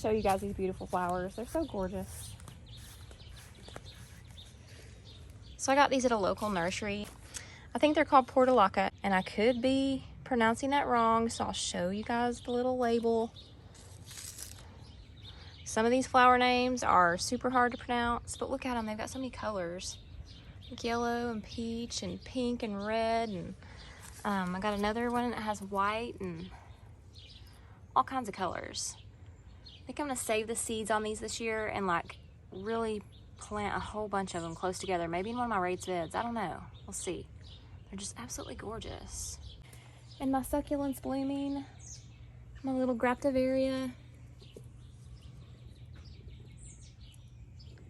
show you guys these beautiful flowers. They're so gorgeous. So I got these at a local nursery. I think they're called portulaca, and I could be pronouncing that wrong, so I'll show you guys the little label. Some of these flower names are super hard to pronounce, but look at them, they've got so many colors. Like yellow and peach and pink and red, and I got another one that has white and all kinds of colors. I think I'm gonna save the seeds on these this year and like really plant a whole bunch of them close together, maybe in one of my raised beds. I don't know, we'll see. They're just absolutely gorgeous. And my succulents blooming, my little graptivaria.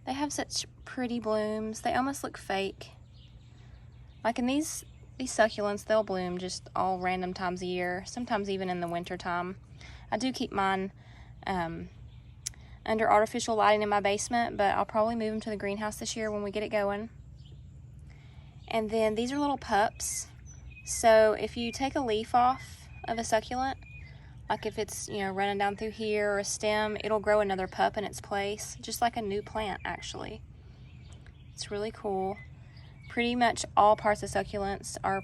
They have such pretty blooms. They almost look fake. Like in these succulents, they'll bloom just all random times a year, sometimes even in the winter time. I do keep mine under artificial lighting in my basement, but I'll probably move them to the greenhouse this year when we get it going. And then these are little pups. So if you take a leaf off of a succulent, like if it's, you know, running down through here or a stem, it'll grow another pup in its place, just like a new plant actually. It's really cool. Pretty much all parts of succulents are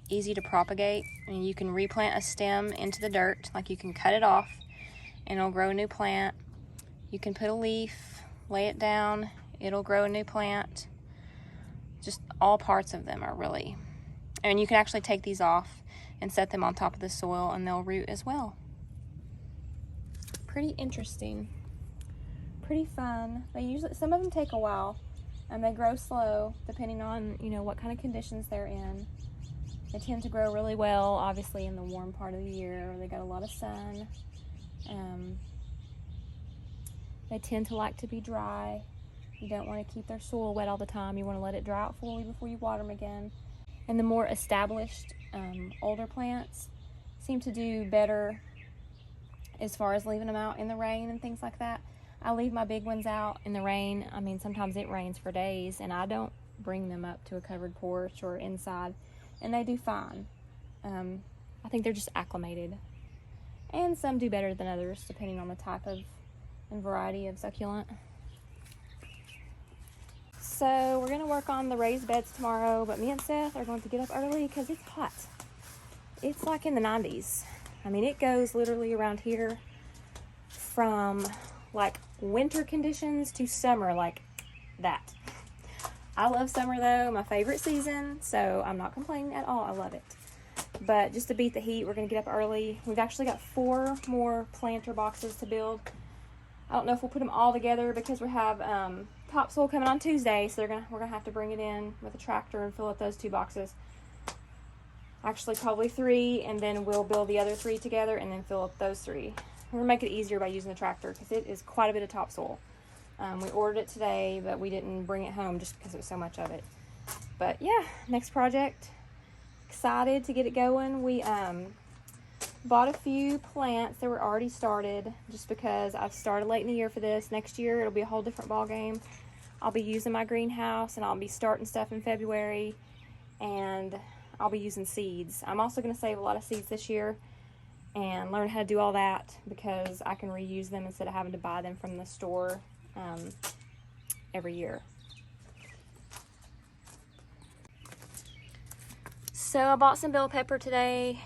easy to propagate, and you can replant a stem into the dirt, like you can cut it off and it'll grow a new plant. You can put a leaf, lay it down, it'll grow a new plant. Just all parts of them are really, and you can actually take these off and set them on top of the soil and they'll root as well. Pretty interesting, pretty fun. They usually, some of them take a while and they grow slow depending on, you know, what kind of conditions they're in. They tend to grow really well, obviously, in the warm part of the year where they got a lot of sun. They tend to like to be dry. You don't want to keep their soil wet all the time. You want to let it dry out fully before you water them again. And the more established, older plants seem to do better as far as leaving them out in the rain and things like that. I leave my big ones out in the rain. I mean, sometimes it rains for days, and I don't bring them up to a covered porch or inside, and they do fine. I think they're just acclimated. And some do better than others, depending on the type of and variety of succulent. So we're gonna work on the raised beds tomorrow, but me and Seth are going to get up early because it's hot. It's like in the 90s. I mean, it goes literally around here from like winter conditions to summer, like that. I love summer though, my favorite season, so I'm not complaining at all. I love it. But just to beat the heat, we're gonna get up early. We've actually got 4 more planter boxes to build. I don't know if we'll put them all together because we have topsoil coming on Tuesday, so we're gonna have to bring it in with a tractor and fill up those 2 boxes. Actually, probably 3, and then we'll build the other 3 together and then fill up those 3. We're gonna make it easier by using the tractor because it is quite a bit of topsoil. We ordered it today, but we didn't bring it home just because it was so much of it. But yeah, next project. Excited to get it going. We bought a few plants that were already started just because I've started late in the year for this. Next year it'll be a whole different ball game. I'll be using my greenhouse and I'll be starting stuff in February, and I'll be using seeds. I'm also going to save a lot of seeds this year and learn how to do all that because I can reuse them instead of having to buy them from the store every year. So I bought some bell pepper today.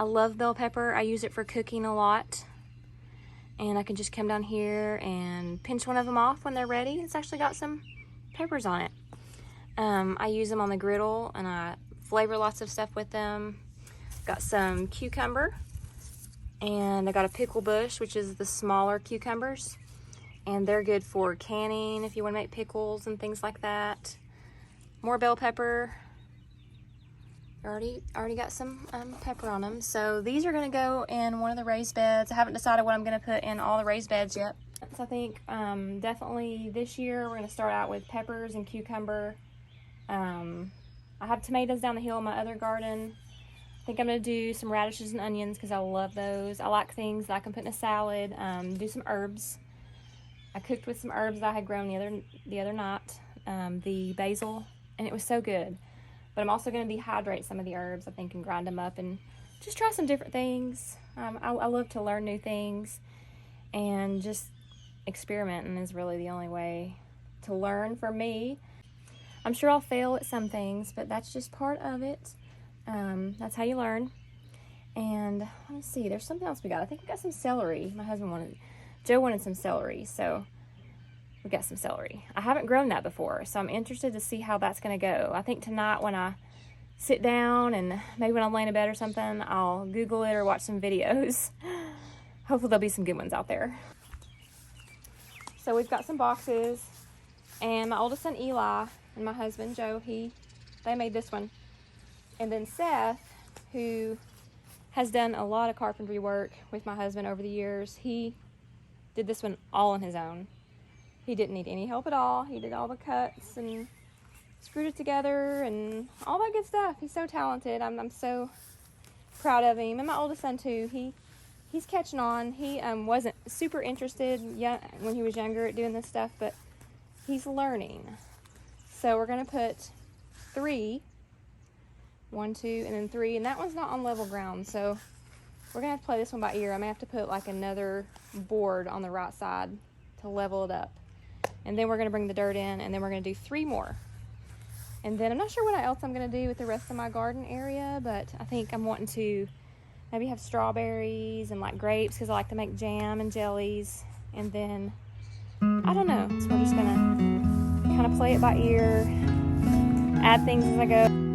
I love bell pepper. I use it for cooking a lot. And I can just come down here and pinch one of them off when they're ready. It's actually got some peppers on it. I use them on the griddle and I flavor lots of stuff with them. Got some cucumber, and I got a pickle bush, which is the smaller cucumbers. And they're good for canning if you want to make pickles and things like that. More bell pepper. Already got some pepper on them. So these are going to go in one of the raised beds. I haven't decided what I'm going to put in all the raised beds yet. So I think definitely this year we're going to start out with peppers and cucumber. I have tomatoes down the hill in my other garden. I think I'm going to do some radishes and onions because I love those. I like things that I can put in a salad. Do some herbs. I cooked with some herbs that I had grown the other night, the basil, and it was so good. But I'm also going to dehydrate some of the herbs, I think, and grind them up and just try some different things. I love to learn new things. and just experimenting is really the only way to learn for me. I'm sure I'll fail at some things, but that's just part of it. That's how you learn. And let's see, there's something else we got. I think we got some celery. Joe wanted some celery, so we got some celery. I haven't grown that before, so I'm interested to see how that's going to go. I think tonight when I sit down and maybe when I'm laying in bed or something, I'll Google it or watch some videos. Hopefully there'll be some good ones out there. So we've got some boxes, and my oldest son Eli and my husband Joe, they made this one. And then Seth, who has done a lot of carpentry work with my husband over the years, he did this one all on his own. He didn't need any help at all. He did all the cuts and screwed it together and all that good stuff. He's so talented. I'm so proud of him. And my oldest son too, he's catching on. He wasn't super interested when he was younger at doing this stuff, but he's learning. So we're gonna put 3, 1, 2, and then 3, and that one's not on level ground, so we're gonna have to play this one by ear. I may have to put like another board on the right side to level it up, and then we're gonna bring the dirt in, and then we're gonna do 3 more. And then I'm not sure what else I'm gonna do with the rest of my garden area, but I think I'm wanting to maybe have strawberries and like grapes, because I like to make jam and jellies. And then I don't know, so we're just gonna kind of play it by ear, add things as I go.